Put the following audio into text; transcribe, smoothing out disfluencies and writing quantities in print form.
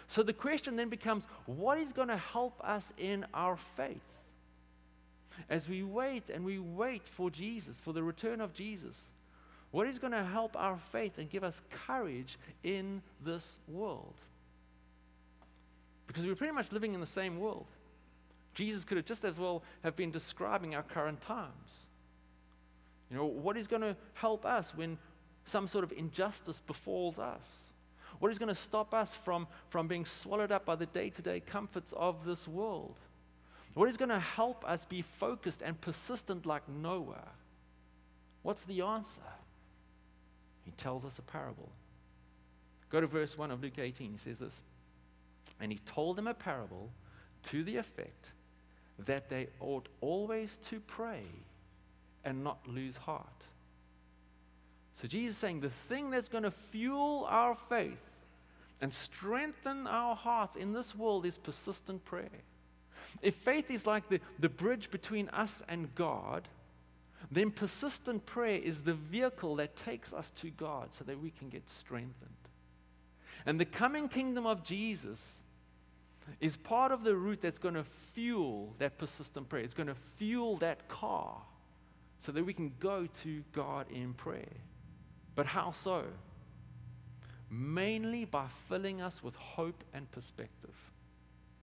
So the question then becomes, what is going to help us in our faith? As we wait and we wait for Jesus, for the return of Jesus, what is going to help our faith and give us courage in this world? Because we're pretty much living in the same world. Jesus could have just as well have been describing our current times. What is going to help us when some sort of injustice befalls us? What is going to stop us from being swallowed up by the day-to-day comforts of this world? What is going to help us be focused and persistent like Noah? What's the answer? He tells us a parable. Go to verse 1 of Luke 18. He says this, "And he told them a parable to the effect that they ought always to pray and not lose heart." So Jesus is saying the thing that's going to fuel our faith and strengthen our hearts in this world is persistent prayer. If faith is like the bridge between us and God, then persistent prayer is the vehicle that takes us to God so that we can get strengthened. And the coming kingdom of Jesus is part of the route that's going to fuel that persistent prayer. It's going to fuel that car so that we can go to God in prayer. But how so? Mainly by filling us with hope and perspective.